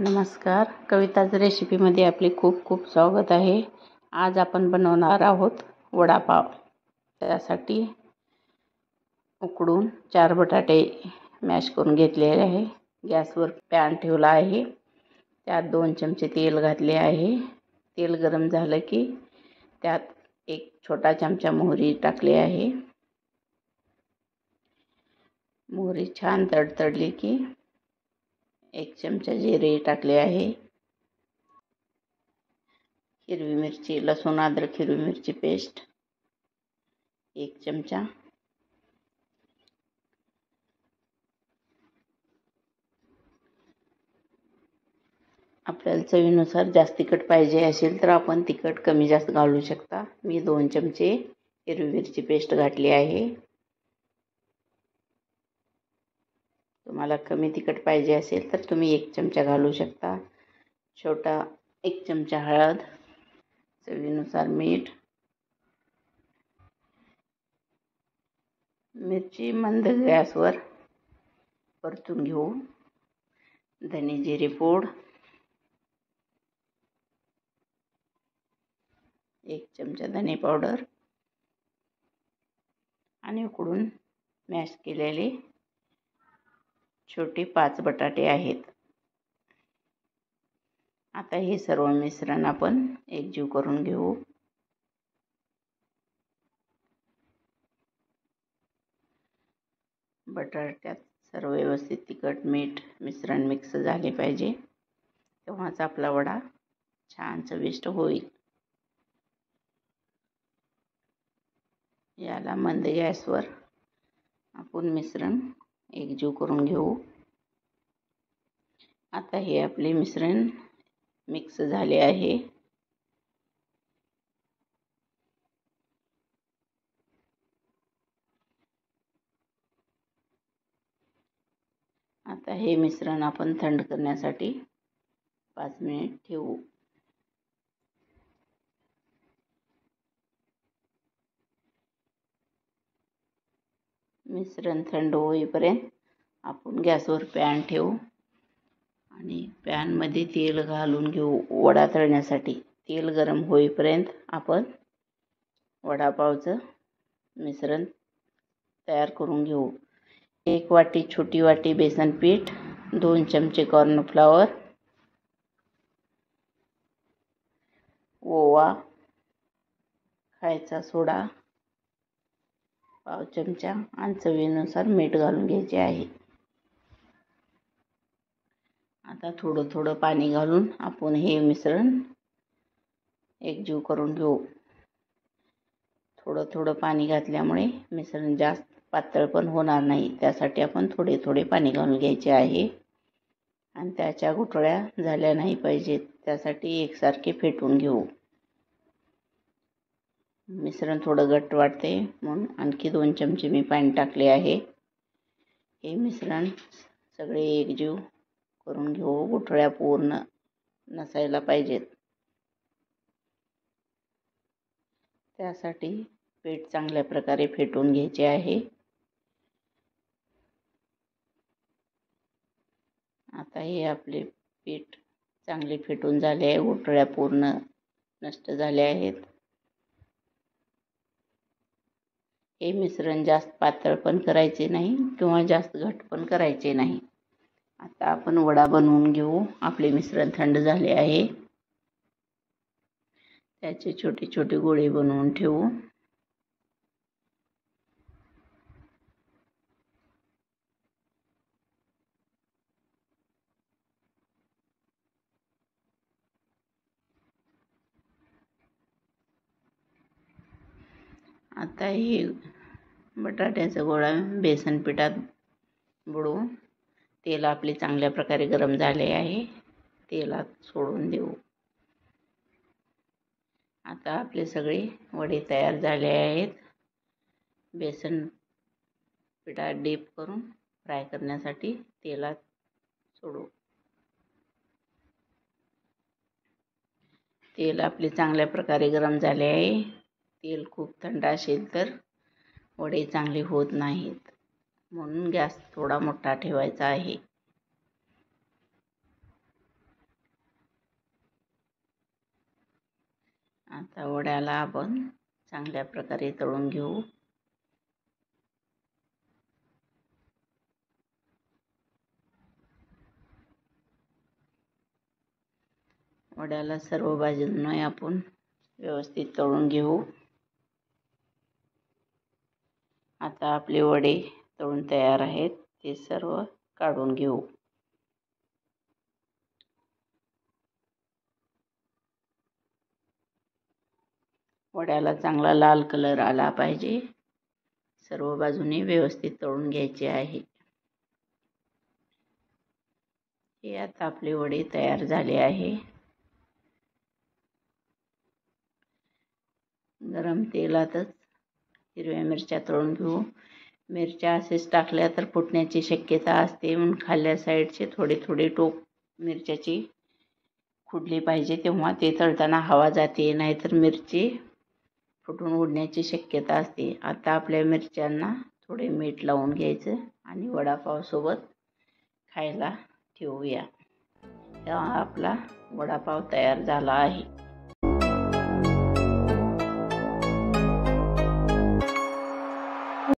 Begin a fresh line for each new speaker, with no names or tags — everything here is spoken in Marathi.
नमस्कार, कविताज रेसिपीमध्ये आपले खूप खूप स्वागत आहे. आज आपण बनवणार आहोत वडापाव. त्यासाठी उकडून 4 बटाटे मॅश करून घेतलेले आहे. गॅसवर पॅन ठेवला आहे. त्यात 2 चमचे तेल घातले आहे. तेल गरम झालं की त्यात 1 छोटा चमचा मोहरी टाकली आहे. मोहरी छान तडतडली की 1 चमचा जिरे टाकले आहे. हिरवी मिरची, लसूण अद्रक हिरवी मिरची पेस्ट 1 चमचा. आपल्याला चवीनुसार जास्त तिखट पाहिजे असेल तर आपण तिखट कमी जास्त घालू शकता. मी 2 चमचे हिरवी मिरची पेस्ट घातली आहे. तुम्हाला कमी तिखट पाहिजे असेल तर तुम्ही 1 चमचा घालू शकता. छोटा 1 चमचा हळद, चवीनुसार मीठ. मिरची मंद गॅसवर परतून घेऊ. धने जिरे पूड 1 चमचा धने पावडर आणि उकडून मॅश केलेले छोटे 5 बटाटे आहेत. आता हे सर्व मिश्रण आपण एकजीव करून घेऊ. बटाट्यात सर्व व्यवस्थित तिखट मीठ मिश्रण मिक्स झाले पाहिजे, तेव्हाच आपला वडा छान चविष्ट होईल. याला मंद गॅसवर आपण मिश्रण एकजीव करून घेऊ. आता हे आपले मिश्रण मिक्स झाले आहे. आता हे मिश्रण आपण थंड करण्यासाठी 5 मिनिट ठेवू. मिश्रण थंड होईपर्यंत आपण गॅसवर पॅन ठेवू आणि पॅनमध्ये तेल घालून घेऊ. वडा तळण्यासाठी तेल गरम होईपर्यंत आपण वडापावचं मिश्रण तयार करून घेऊ. 1 वाटी छोटी वाटी बेसन पीठ, 2 चमचे कॉर्नफ्लॉवर, ओवा, खायचा सोडा पाव चमचा आणि चवीनुसार मीठ घालून घ्यायचे आहे. आता थोडं थोडं पाणी घालून आपण हे मिश्रण एकजीव करून घेऊ. थोडं थोडं पाणी घातल्यामुळे मिश्रण जास्त पातळ पण होणार नाही. त्यासाठी आपण थोडे थोडे पाणी घालून घ्यायचे आहे आणि त्याच्या गुठळ्या झाल्या नाही पाहिजेत. त्यासाठी एकसारखे फेटून घेऊ. मिश्रण थोडं घट्ट वाटते म्हणून आणखी 2 चमचे मी पाणी टाकले आहे. हे मिश्रण सगळे एकजीव करून घेऊ. गुठळ्या पूर्ण नसायला पाहिजेत. त्यासाठी पीठ चांगल्या प्रकारे फेटून घ्यायचे आहे. आता हे आपले पीठ चांगले फेटून झाले आहे. गुठळ्या पूर्ण नष्ट झाल्या आहेत. हे मिश्रण जास्त पातळ पण करायचे नाही किंवा जास्त घट्ट पण करायचे नाही. आता आपण वडा बनवून घेऊ. आपले मिश्रण थंड झाले आहे. त्याचे छोटे छोटे गोळे बनवून ठेवू. आता हे बटाट्याचा गोळा बेसन पिठात बुडवून तेल आपले चांगल्या प्रकारे गरम झाले आहे. तेलात सोडून देऊ. आता आपले सगळे वडे तयार झाले आहेत. बेसन पिठात डीप करून फ्राय करण्यासाठी तेलात सोडू. तेल आपले चांगल्या प्रकारे गरम झाले आहे. तेल खूप थंड असेल तर वडे चांगले होत नाहीत, म्हणून गॅस थोडा मोठा ठेवायचा आहे. आता वड्याला आपण चांगल्या प्रकारे तळून घेऊ. वड्याला सर्व बाजूंनी आपण व्यवस्थित तळून घेऊ. आता आपले वडे तळून तयार आहेत. ते सर्व काढून घेऊ. वड्याला चांगला लाल कलर आला पाहिजे. सर्व बाजूनी व्यवस्थित तळून घ्यायचे आहे. हे आता आपले वडे तयार झाले आहे. गरम तेलातच हिरव्या मिरच्या तळून घेऊ. मिरच्या असेच टाकल्या तर फुटण्याची शक्यता असते, म्हणून खाल्ल्या साईडचे थोडे थोडे टोक मिरच्याची खुडली पाहिजे, तेव्हा ते तळताना हवा जाते, नाहीतर मिरची फुटून उडण्याची शक्यता असते. आता आपल्या मिरच्यांना थोडे मीठ लावून घ्यायचं आणि वडापाव सोबत खायला ठेवूया. हा आपला वडापाव तयार झाला आहे.